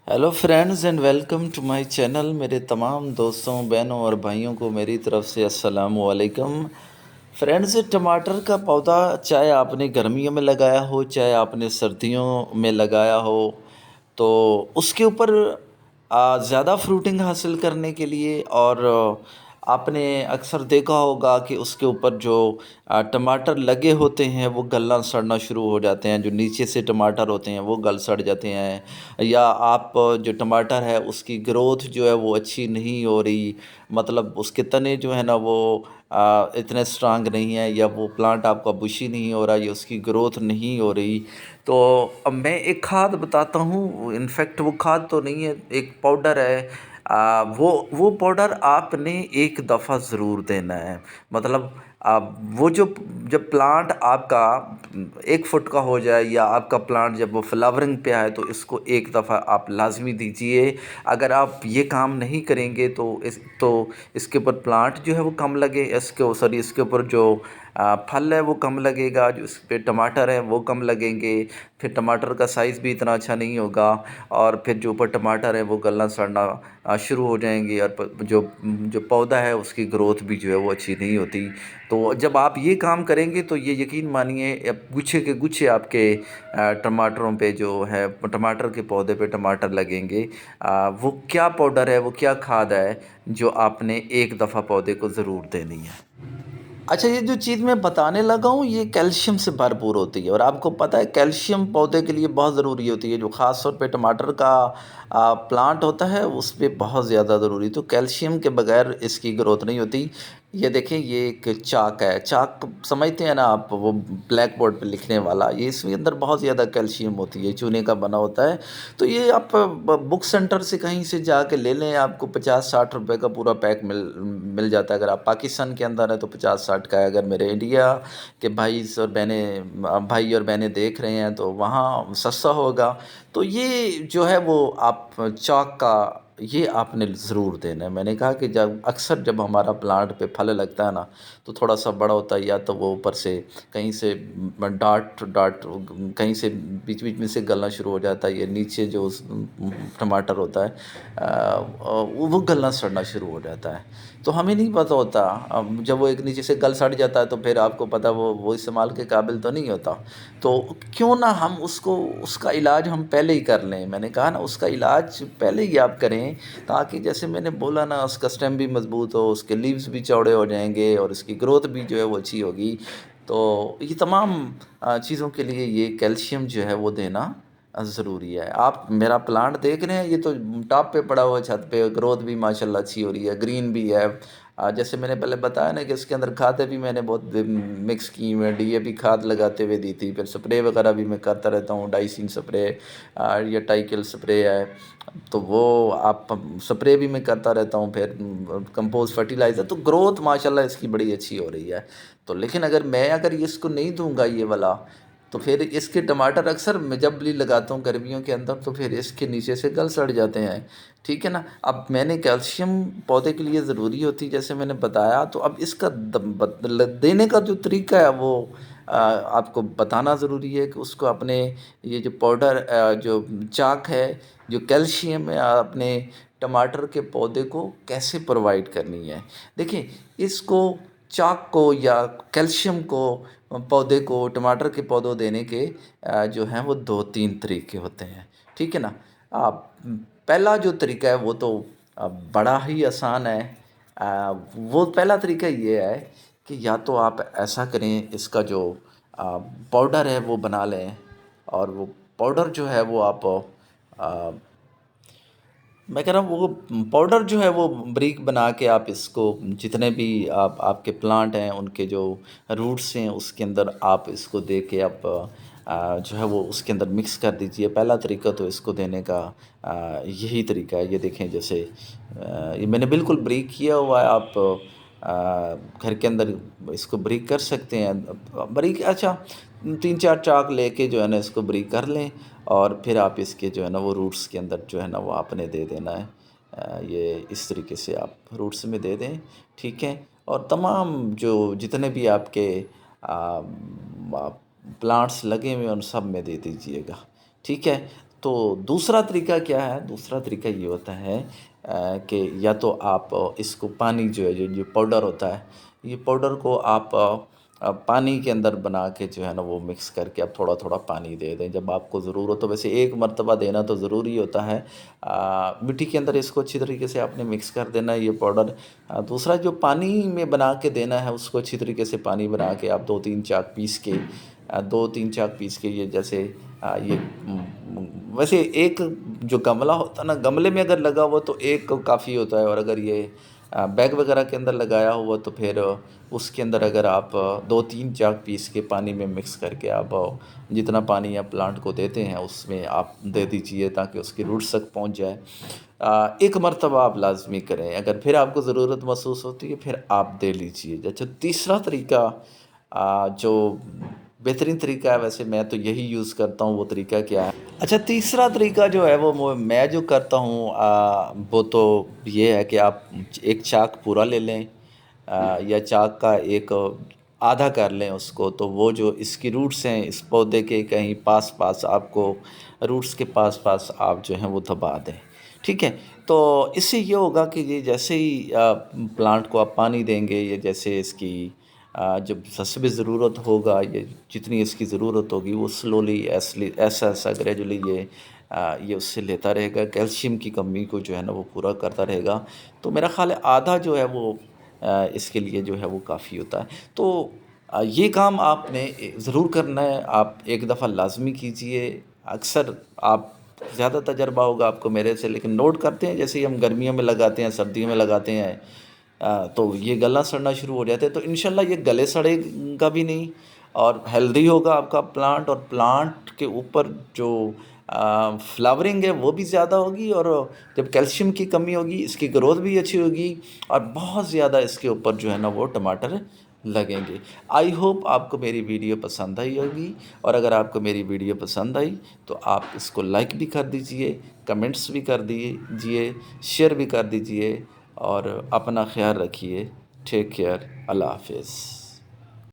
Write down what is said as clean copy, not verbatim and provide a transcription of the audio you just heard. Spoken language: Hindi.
Hello friends and welcome to my channel. मेरे तमाम दोस्तों, बहनों और भाइयों को मेरी तरफ से अस्सलाम वालेकुम। फ्रेंड्स, टमाटर का पौधा चाहे आपने गर्मियों में लगाया हो, चाहे आपने सर्दियों में लगाया हो, तो उसके ऊपर ज़्यादा फ्रूटिंग हासिल करने के लिए और आपने अक्सर देखा होगा कि उसके ऊपर जो टमाटर लगे होते हैं वो गलना सड़ना शुरू हो जाते हैं। जो नीचे से टमाटर होते हैं वो गल सड़ जाते हैं, या आप जो टमाटर है उसकी ग्रोथ जो है वो अच्छी नहीं हो रही, मतलब उसके तने जो है ना वो इतने स्ट्रांग नहीं है, या वो प्लांट आपका बुशी नहीं हो रहा, या उसकी ग्रोथ नहीं हो रही। तो अब मैं एक खाद बताता हूँ। इनफैक्ट वो खाद तो नहीं है, एक पाउडर है। वो पाउडर आपने एक दफ़ा ज़रूर देना है। मतलब वो जो जब प्लांट आपका 1 फुट का हो जाए, या आपका प्लांट जब वो फ्लावरिंग पे आए, तो इसको एक दफ़ा आप लाजमी दीजिए। अगर आप ये काम नहीं करेंगे तो इसके ऊपर प्लांट जो है वो कम लगे, इसके ऊपर जो फल है वो कम लगेगा, जो इस पे टमाटर है वो कम लगेंगे। फिर टमाटर का साइज़ भी इतना अच्छा नहीं होगा, और फिर जो ऊपर टमाटर है वो गलना सड़ना शुरू हो जाएंगे, और जो जो पौधा है उसकी ग्रोथ भी जो है वो अच्छी नहीं होती। तो जब आप ये काम करेंगे तो ये यकीन मानिए, अब गुच्छे के गुच्छे आपके टमाटरों पे जो है, टमाटर के पौधे पे टमाटर लगेंगे। वो क्या पाउडर है, वो क्या खाद है जो आपने एक दफ़ा पौधे को ज़रूर देनी है। अच्छा, ये जो चीज़ मैं बताने लगा हूँ ये कैल्शियम से भरपूर होती है, और आपको पता है कैल्शियम पौधे के लिए बहुत ज़रूरी होती है। जो ख़ास तौर पे टमाटर का प्लांट होता है उस पे बहुत ज़्यादा ज़रूरी, तो कैल्शियम के बगैर इसकी ग्रोथ नहीं होती। ये देखें, ये एक चाक है। चाक समझते हैं ना आप, वो ब्लैक बोर्ड पे लिखने वाला, ये इसके अंदर बहुत ज़्यादा कैल्शियम होती है, चूने का बना होता है। तो ये आप बुक सेंटर से कहीं से जाके ले लें, आपको 50-60 रुपए का पूरा पैक मिल मिल जाता है। अगर आप पाकिस्तान के अंदर हैं तो 50-60 का है। अगर मेरे इंडिया के भाई और बहनें देख रहे हैं तो वहाँ सस्ता होगा। तो ये जो है वो आप चाक का, ये आपने ज़रूर देना है। मैंने कहा कि जब हमारा प्लांट पे फल लगता है ना, तो थोड़ा सा बड़ा होता है, या तो वो ऊपर से कहीं से डार्ट डार्ट कहीं से बीच बीच में से गलना शुरू हो जाता है, या नीचे जो टमाटर होता है वो गलना सड़ना शुरू हो जाता है। तो हमें नहीं पता होता, अब जब वो एक नीचे से गल सड़ जाता है तो फिर आपको पता वो इस्तेमाल के काबिल तो नहीं होता। तो क्यों ना हम उसका इलाज हम पहले ही कर लें। मैंने कहा ना, उसका इलाज पहले ही आप करें, ताकि जैसे मैंने बोला ना, उसका स्टेम भी मज़बूत हो, उसके लीव्स भी चौड़े हो जाएंगे, और उसकी ग्रोथ भी जो है वो अच्छी होगी। तो ये तमाम चीज़ों के लिए ये कैल्शियम जो है वो देना ज़रूरी है। आप मेरा प्लांट देख रहे हैं, ये तो टॉप पे पड़ा हुआ है छत पे, ग्रोथ भी माशाल्लाह अच्छी हो रही है, ग्रीन भी है। जैसे मैंने पहले बताया ना कि इसके अंदर खादें भी मैंने बहुत मिक्स की हुई हैं। डीएपी खाद लगाते हुए दी थी, फिर स्प्रे वगैरह भी मैं करता रहता हूँ, डाइसिन स्प्रे या टाइकिल स्प्रे है, तो वो आप स्प्रे भी मैं करता रहता हूँ। फिर कंपोस्ट फर्टिलाइज़र, तो ग्रोथ माशाल्लाह इसकी बड़ी अच्छी हो रही है। तो लेकिन अगर इसको नहीं दूंगा ये वाला, तो फिर इसके टमाटर अक्सर मैं जब भी लगाता हूँ गर्मियों के अंदर, तो फिर इसके नीचे से गल सड़ जाते हैं। ठीक है ना। अब मैंने कैल्शियम पौधे के लिए ज़रूरी होती है जैसे मैंने बताया, तो अब इसका देने का जो तरीका है वो आपको बताना ज़रूरी है कि उसको अपने ये जो पाउडर जो चाक है, जो कैल्शियम है, अपने टमाटर के पौधे को कैसे प्रोवाइड करनी है। देखिए, इसको चाक को या कैल्शियम को पौधे को, टमाटर के पौधों देने के जो हैं वो 2-3 तरीके होते हैं। ठीक है ना। आप पहला जो तरीका है वो तो बड़ा ही आसान है। वो पहला तरीका ये है कि या तो आप ऐसा करें, इसका जो पाउडर है वो बना लें, और वो पाउडर जो है वो आप मैं कह रहा हूँ वो पाउडर जो है वो बारीक बना के आप इसको, जितने भी आपके प्लांट हैं उनके जो रूट्स हैं उसके अंदर आप इसको दे के आप जो है वो उसके अंदर मिक्स कर दीजिए। पहला तरीका तो इसको देने का यही तरीका है। ये देखें, जैसे ये मैंने बिल्कुल बारीक किया हुआ है। आप घर के अंदर इसको बारीक कर सकते हैं। बारीक, अच्छा, 3-4 चाक लेके जो है ना इसको बारीक कर लें, और फिर आप इसके जो है ना वो रूट्स के अंदर जो है ना वो आपने दे देना है। ये इस तरीके से आप रूट्स में दे दें। ठीक है। और तमाम जो जितने भी आपके प्लांट्स लगे हुए हैं उन सब में दे दीजिएगा। ठीक है। तो दूसरा तरीका क्या है? दूसरा तरीका ये होता है कि या तो आप इसको पानी जो है जो पाउडर होता है, ये पाउडर को आप पानी के अंदर बना के जो है ना वो मिक्स करके आप थोड़ा-थोड़ा पानी दे दें जब आपको ज़रूरत हो। वैसे एक मर्तबा देना तो ज़रूरी होता है। मिट्टी के अंदर इसको अच्छी तरीके से आपने मिक्स कर देना है ये पाउडर। दूसरा जो पानी में बना के देना है उसको अच्छी तरीके से पानी बना के आप 2-3 चाक पीस के 2-3 चाक पीस के ये जैसे ये वैसे एक जो गमला होता है ना, गमले में अगर लगा हुआ तो एक काफ़ी होता है और अगर ये बैग वगैरह के अंदर लगाया हुआ तो फिर उसके अंदर अगर आप 2-3 चाक पीस के पानी में मिक्स करके आप जितना पानी आप प्लांट को देते हैं उसमें आप दे दीजिए ताकि उसकी रूट्स तक पहुंच जाए। एक मर्तबा आप लाज़मी करें, अगर फिर आपको ज़रूरत महसूस होती है फिर आप दे लीजिए। अच्छा, तीसरा तरीका जो बेहतरीन तरीका है, वैसे मैं तो यही यूज़ करता हूँ, वो तरीका क्या है? अच्छा, तीसरा तरीका जो है वो मैं जो करता हूँ वो तो ये है कि आप एक चाक पूरा ले लें या चाक का एक आधा कर लें उसको, तो वो जो इसकी रूट्स हैं इस पौधे के कहीं पास-पास आपको रूट्स के पास-पास आप जो हैं वो दबा दें, ठीक है? तो इससे ये होगा कि ये जैसे ही प्लांट को आप पानी देंगे, ये जैसे इसकी जब सब्ज़ी ज़रूरत होगा, ये जितनी इसकी ज़रूरत होगी वो स्लोली ऐसा-ऐसा ग्रेजुअली ये उससे लेता रहेगा, कैल्शियम की कमी को जो है ना वो पूरा करता रहेगा। तो मेरा ख़्याल है आधा जो है वो इसके लिए जो है वो काफ़ी होता है। तो ये काम आपने ज़रूर करना है, आप एक दफ़ा लाज़मी कीजिए। अक्सर आप ज़्यादा तजर्बा होगा आपको मेरे से, लेकिन नोट करते हैं जैसे ही हम गर्मियों में लगाते हैं, सर्दियों में लगाते हैं तो ये गलना सड़ना शुरू हो जाते हैं, तो इंशाल्लाह ये गले सड़ेगा भी नहीं और हेल्दी होगा आपका प्लांट, और प्लांट के ऊपर जो फ्लावरिंग है वो भी ज़्यादा होगी, और जब कैल्शियम की कमी होगी इसकी ग्रोथ भी अच्छी होगी और बहुत ज़्यादा इसके ऊपर जो है ना वो टमाटर लगेंगे। आई होप आपको मेरी वीडियो पसंद आई होगी, और अगर आपको मेरी वीडियो पसंद आई तो आप इसको लाइक भी कर दीजिए, कमेंट्स भी कर दीजिए, शेयर भी कर दीजिए और अपना ख्याल रखिए। Take care. अल्लाह हाफ़िज़।